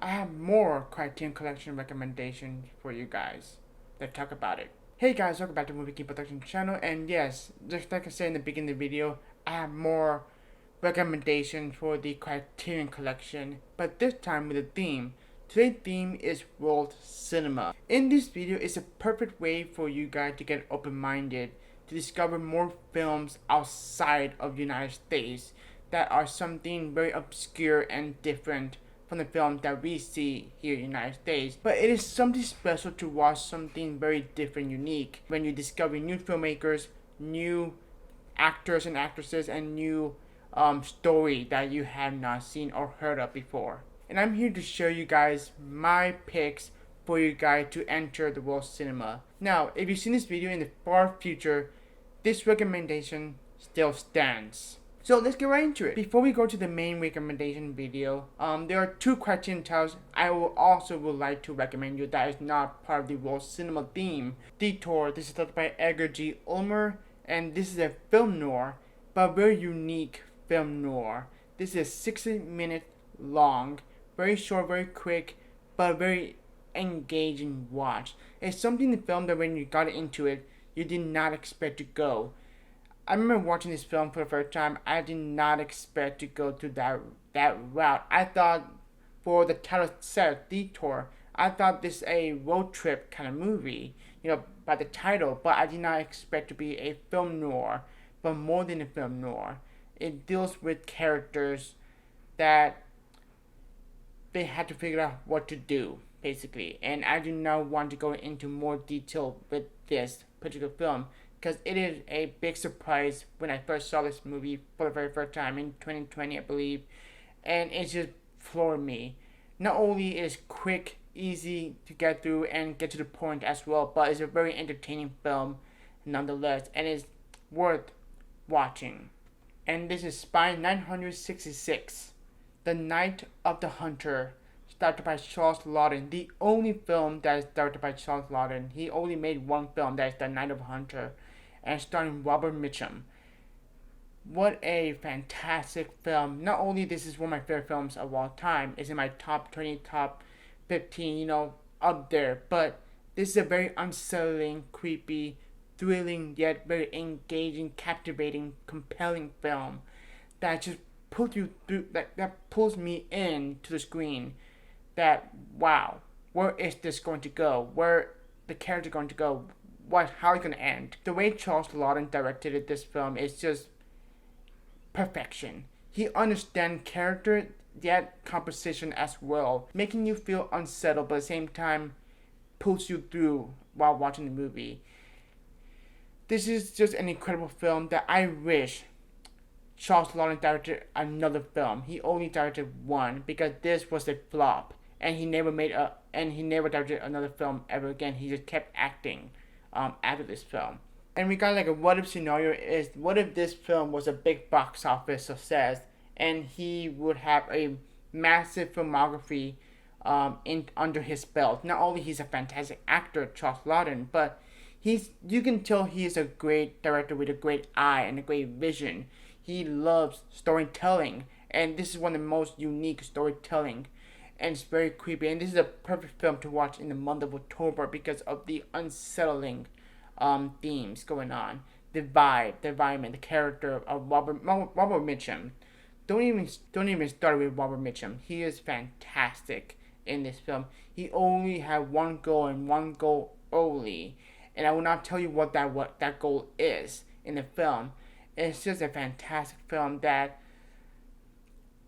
I have more Criterion Collection recommendations for you guys. Let's talk about it. Hey guys, welcome back to Movie King Production channel, and yes, just like I said in the beginning of the video, I have more recommendations for the Criterion Collection, but this time with a theme. Today's theme is world cinema. In this video, it's a perfect way for you guys to get open-minded, to discover more films outside of the United States that are something very obscure and different from the film that we see here in the United States. But it is something special to watch something very different, unique, when you discover new filmmakers, new actors and actresses, and new story that you have not seen or heard of before. And I'm here to show you guys my picks for you guys to enter the world cinema. Now, if you've seen this video in the far future, this recommendation still stands. So let's get right into it. Before we go to the main recommendation video, there are two Criterion titles I would like to recommend you that is not part of the world cinema theme. Detour, this is directed by Edgar G. Ulmer, and this is a film noir, but a very unique film noir. This is 60 minutes long, very short, very quick, but very engaging watch. It's something in the film that when you got into it, you did not expect to go. I remember watching this film for the first time. I did not expect to go to that route. I thought, for the title set, Detour, I thought this a road trip kind of movie, by the title, but I did not expect to be a film noir, but more than a film noir. It deals with characters that they had to figure out what to do, basically. And I do not want to go into more detail with this particular film, because it is a big surprise when I first saw this movie for the very first time in 2020, I believe, and it just floored me. Not only is it quick, easy to get through and get to the point as well, but it's a very entertaining film nonetheless, and it's worth watching. And this is Spy 966, The Night of the Hunter, directed by Charles Laughton, the only film that is directed by Charles Laughton. He only made one film, that is The Night of the Hunter, and starring Robert Mitchum. What a fantastic film. Not only this is one of my favorite films of all time, it's in my top 20, top 15, up there, but this is a very unsettling, creepy, thrilling, yet very engaging, captivating, compelling film that just pulls you through, that pulls me into the screen. That, wow, where is this going to go? Where the character going to go? How it's going to end? The way Charles Laughton directed this film is just perfection. He understands character, yet composition as well, making you feel unsettled, but at the same time pulls you through while watching the movie. This is just an incredible film that I wish Charles Laughton directed another film. He only directed one because this was a flop, and he never directed another film ever again. He just kept acting after this film. And we got like a what if scenario is, what if this film was a big box office success and he would have a massive filmography under his belt. Not only he's a fantastic actor, Charles Laughton, but you can tell he's a great director with a great eye and a great vision. He loves storytelling, and this is one of the most unique storytelling, and it's very creepy. And this is a perfect film to watch in the month of October because of the unsettling themes going on, the vibe, the environment, the character of Robert Mitchum. Don't even start with Robert Mitchum. He is fantastic in this film. He only had one goal and one goal only, and I will not tell you what that goal is in the film. It's just a fantastic film that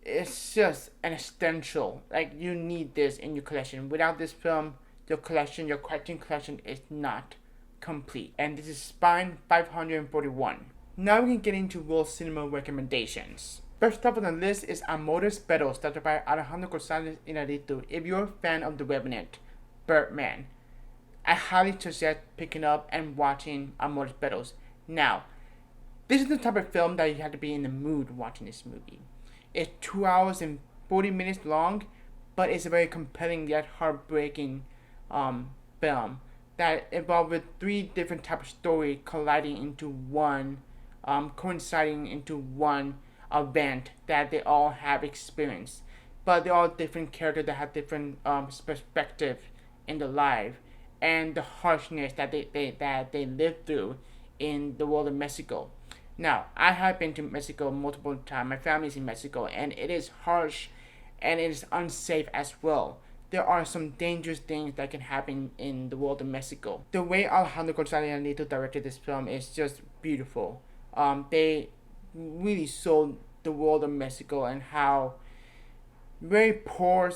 it's just an essential. Like, you need this in your collection. Without this film, your Criterion collection is not complete. And this is Spine 541. Now we can get into world cinema recommendations. First up on the list is Amores Perros, directed by Alejandro González Iñárritu. If you're a fan of The Revenant, Birdman, I highly suggest picking up and watching Amores Perros. Now, this is the type of film that you have to be in the mood watching this movie. It's 2 hours and 40 minutes long, but it's a very compelling yet heartbreaking film that involves with 3 different types of story colliding into one, coinciding into one event that they all have experienced. but they're all different characters that have different perspective in their life and the harshness that they live through in the world of Mexico. Now, I have been to Mexico multiple times. My family is in Mexico, and it is harsh, and it is unsafe as well. There are some dangerous things that can happen in the world of Mexico. The way Alejandro González directed this film is just beautiful. They really sold the world of Mexico and how very poor,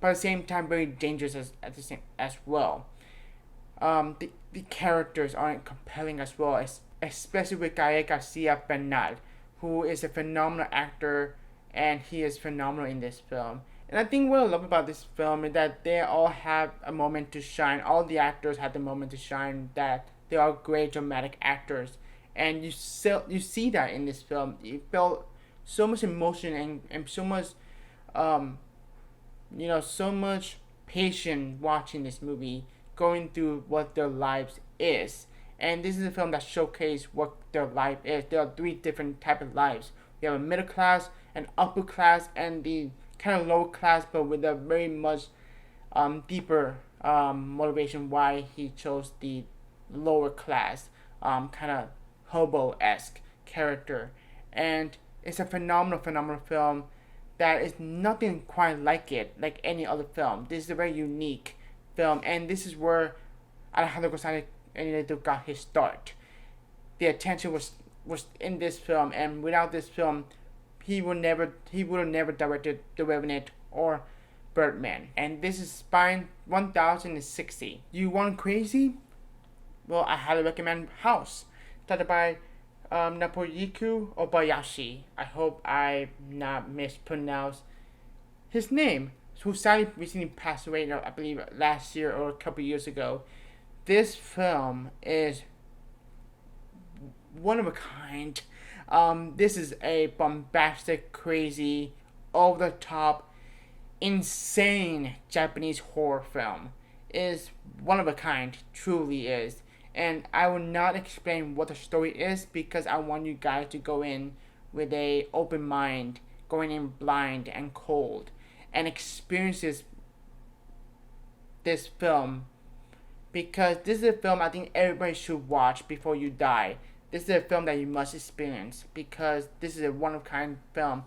but at the same time very dangerous as well. The characters aren't compelling as well, especially with Gael Garcia Bernal, who is a phenomenal actor, and he is phenomenal in this film. And I think what I love about this film is that they all have a moment to shine. All the actors had the moment to shine. That they are great dramatic actors, and you see that in this film. You felt so much emotion and so much, so much patience watching this movie, going through what their lives is. And this is a film that showcases what their life is. There are three different type of lives. We have a middle class, an upper class, and the kind of lower class, but with a very much deeper motivation why he chose the lower class, kind of hobo-esque character. And it's a phenomenal film that is nothing quite like it, like any other film. This is a very unique film, and this is where Alejandro González got his start. The attention was in this film, and without this film, he would have never directed The Revenant or Birdman. And this is Spine 1060. You want crazy? Well, I highly recommend House, started by Napoyuki Obayashi. I hope I not mispronounced his name, who sadly recently passed away, I believe last year or a couple years ago. This film is one of a kind. This is a bombastic, crazy, over the top, insane Japanese horror film. It is one of a kind, truly is. And I will not explain what the story is because I want you guys to go in with a open mind, going in blind and cold, and experience this film, because this is a film I think everybody should watch before you die. This is a film that you must experience because this is a one-of-a-kind film.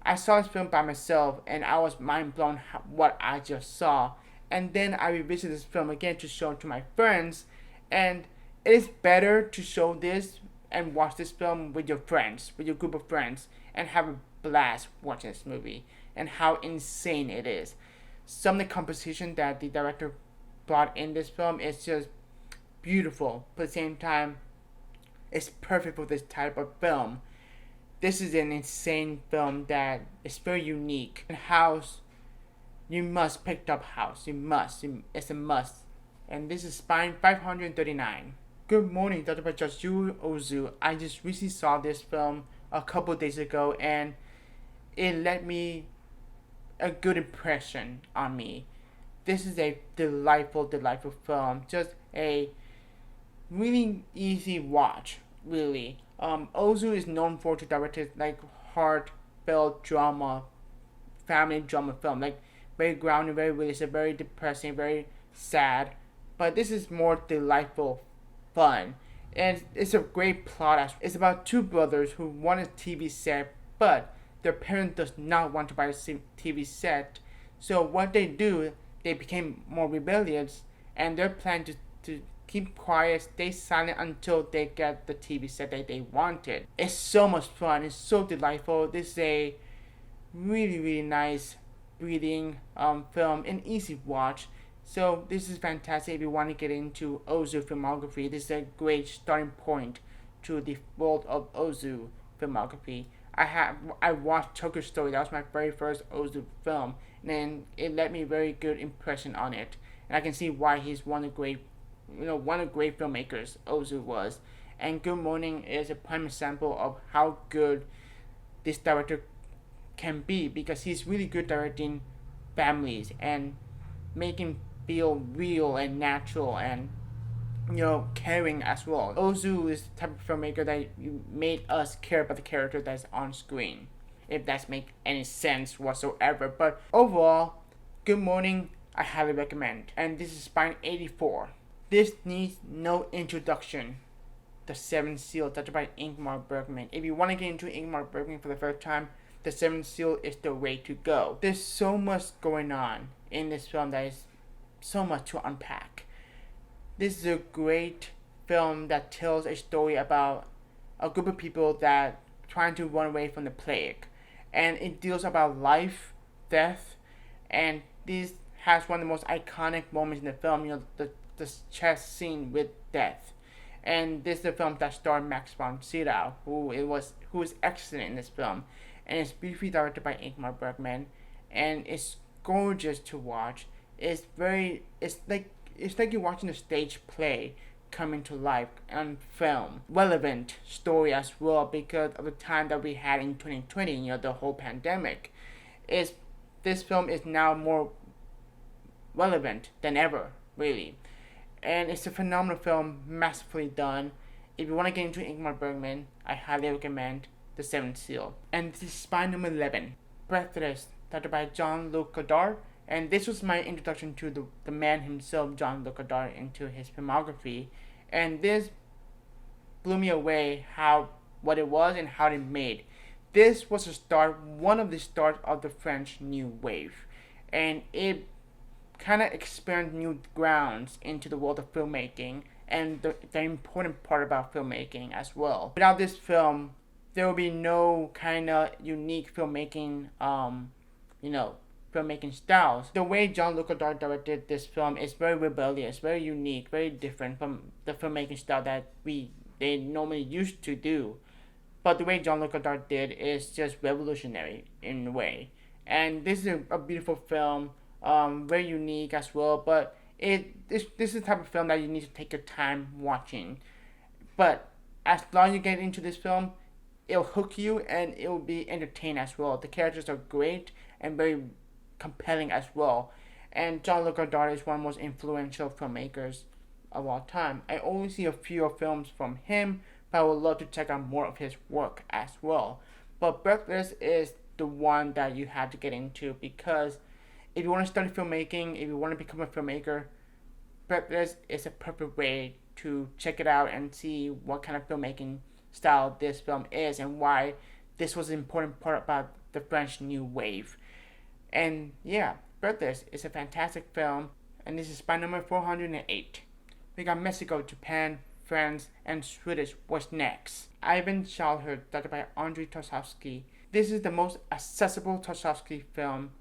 I saw this film by myself and I was mind-blown what I just saw. And then I revisited this film again to show it to my friends. And it is better to show this and watch this film with your friends, with your group of friends, and have a blast watching this movie and how insane it is. Some of the composition that the director brought in this film is just beautiful, but at the same time, it's perfect for this type of film. This is an insane film that is very unique. And House, you must pick up House. You must. It's a must. And this is Spine 539. Good morning, Dr. by Joshua Ozu. I just recently saw this film a couple days ago, and it left me a good impression on me. This is a delightful film. Just a really easy watch, really. Ozu is known for to direct like heartfelt drama, family drama film, like very grounded, very realistic, very depressing, very sad. But this is more delightful fun, and it's a great plot. It's about two brothers who want a TV set, but their parent does not want to buy a TV set. So what they do, they became more rebellious, and their plan to keep quiet, stay silent until they get the TV set that they wanted. It's so much fun. It's so delightful. This is a really nice, breathing film, an easy watch. So this is fantastic if you want to get into Ozu filmography. This is a great starting point to the world of Ozu filmography. I watched Tokyo Story. That was my very first Ozu film, and it left me a very good impression on it. And I can see why he's one of great filmmakers Ozu was. And Good Morning is a prime example of how good this director can be, because he's really good directing families and making feel real and natural and caring as well. Ozu is the type of filmmaker that made us care about the character that's on screen. if that makes any sense whatsoever. But overall, Good Morning, I highly recommend. And this is Spine 84. This needs no introduction. The Seventh Seal, directed by Ingmar Bergman. If you want to get into Ingmar Bergman for the first time, The Seventh Seal is the way to go. There's so much going on in this film that is so much to unpack. This is a great film that tells a story about a group of people that trying to run away from the plague, and it deals about life, death, and this has one of the most iconic moments in the film. The chess scene with death. And this is the film that starred Max von Sydow, who is excellent in this film, and it's beautifully directed by Ingmar Bergman, and it's gorgeous to watch. It's like you're watching a stage play coming to life on film. Relevant story as well because of the time that we had in 2020, the whole pandemic. This film is now more relevant than ever, really. And it's a phenomenal film, masterfully done. If you want to get into Ingmar Bergman, I highly recommend The Seventh Seal. And this is Spy number 11, Breathless, directed by Jean-Luc Godard. And this was my introduction to the man himself, Jean-Luc Godard, into his filmography. And this blew me away what it was and how it made. This was one of the starts of the French New Wave. And it kind of expand new grounds into the world of filmmaking and the important part about filmmaking as well. Without this film, there will be no kind of unique filmmaking, filmmaking styles. The way Jean-Luc Godard directed this film is very rebellious, very unique, very different from the filmmaking style that they normally used to do. But the way Jean-Luc Godard did is just revolutionary in a way. And this is a beautiful film. Very unique as well, but this is the type of film that you need to take your time watching. But as long as you get into this film, it'll hook you and it will be entertaining as well. The characters are great and very compelling as well. And Jean-Luc Godard is one of the most influential filmmakers of all time. I only see a few films from him, but I would love to check out more of his work as well. But Breathless is the one that you have to get into because if you want to study filmmaking, if you want to become a filmmaker, Breathless is a perfect way to check it out and see what kind of filmmaking style this film is and why this was an important part about the French New Wave. And yeah, Breathless is a fantastic film, and this is Spy number 408. We got Mexico, Japan, France, and Swedish. What's next? Ivan Childhood, directed by Andrei Tarkovsky. This is the most accessible Tarkovsky film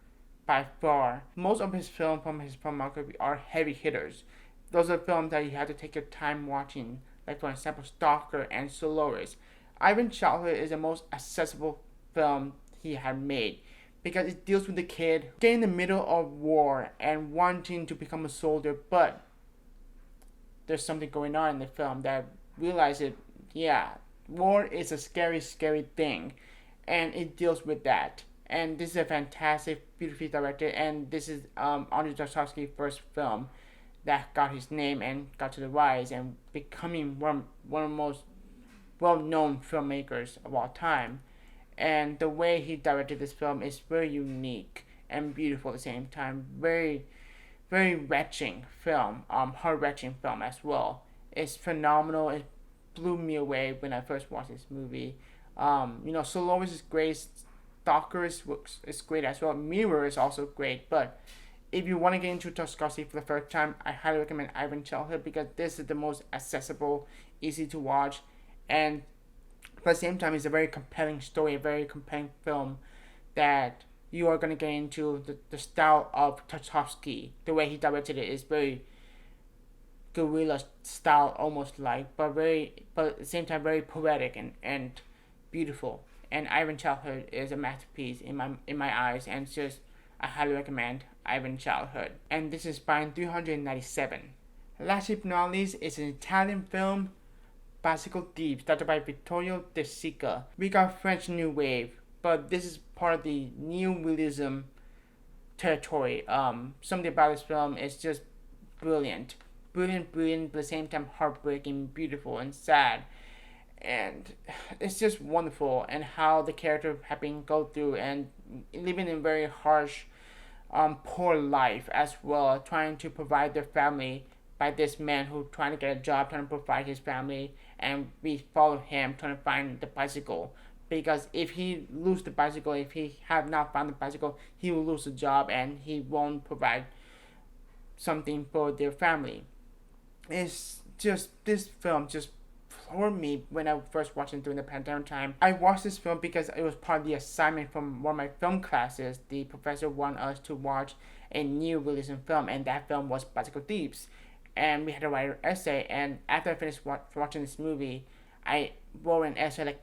by far. Most of his films from his filmography are heavy hitters. Those are films that you have to take your time watching, like for example Stalker and Solaris. Ivan Childhood is the most accessible film he had made because it deals with the kid getting in the middle of war and wanting to become a soldier, but there's something going on in the film that realizes, war is a scary, scary thing, and it deals with that. And this is a fantastic, beautifully directed, and this is Andrei Tarkovsky's first film that got his name and got to the rise and becoming one of the most well-known filmmakers of all time. And the way he directed this film is very unique and beautiful at the same time. Very, very wrenching film, heart-wrenching film as well. It's phenomenal. It blew me away when I first watched this movie. Solaris is great. Stalker is great as well. Mirror is also great, but if you want to get into Tarkovsky for the first time, I highly recommend Ivan Childhood because this is the most accessible, easy to watch, and at the same time, it's a very compelling story, a very compelling film that you are going to get into the style of Tarkovsky. The way he directed it is very guerrilla style, almost like, but at the same time, very poetic and beautiful. And Ivan Childhood is a masterpiece in my eyes, and it's just, I highly recommend Ivan Childhood. And this is Spine 397. Lasci Penales is an Italian film, Bicycle Thieves, directed by Vittorio De Sica. We got French New Wave, but this is part of the New Realism territory. Something about this film is just brilliant, but at the same time heartbreaking, beautiful, and sad. and it's just wonderful, and how the character have been go through and living in very harsh, poor life as well, trying to provide their family by this man who trying to get a job, trying to provide his family, and we follow him trying to find the bicycle. Because if he lose the bicycle, if he have not found the bicycle, he will lose the job and he won't provide something for their family. It's just, this film just floored me when I first watched it during the pandemic time. I watched this film because it was part of the assignment from one of my film classes. The professor wanted us to watch a new releasing film, and that film was Bicycle Thieves. And we had to write an essay, and after I finished watching this movie, I wrote an essay like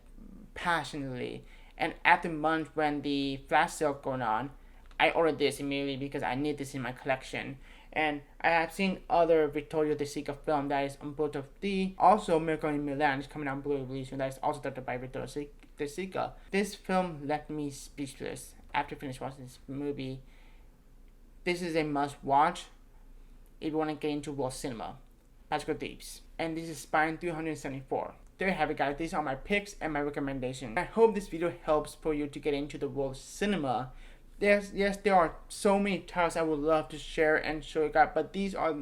passionately. And after months when the flash sale going on, I ordered this immediately because I need this in my collection. And I have seen other Vittorio De Sica film that is on both of the. Also, Miracle in Milan is coming out Blu-ray release, and that is also directed by Vittorio De Sica. This film left me speechless after finishing watching this movie. This is a must-watch if you want to get into world cinema. Bicycle Thieves. And this is Spine 374. There you have it, guys. These are my picks and my recommendations. I hope this video helps for you to get into the world cinema. Yes, there are so many titles I would love to share and show you guys, but these are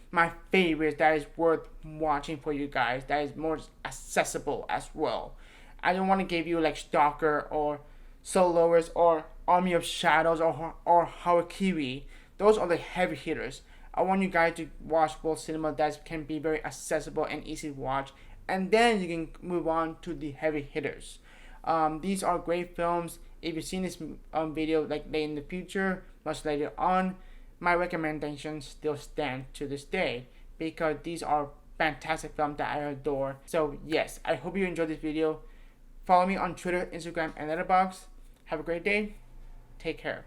my favorites that is worth watching for you guys, that is more accessible as well. I don't want to give you like Stalker or Soloist or Army of Shadows or Harakiri. Those are the heavy hitters. I want you guys to watch world cinema that can be very accessible and easy to watch, and then you can move on to the heavy hitters. These are great films. If you've seen this video like in the future, much later on, my recommendations still stand to this day because these are fantastic films that I adore. So yes, I hope you enjoyed this video. Follow me on Twitter, Instagram, and Letterboxd. Have a great day. Take care.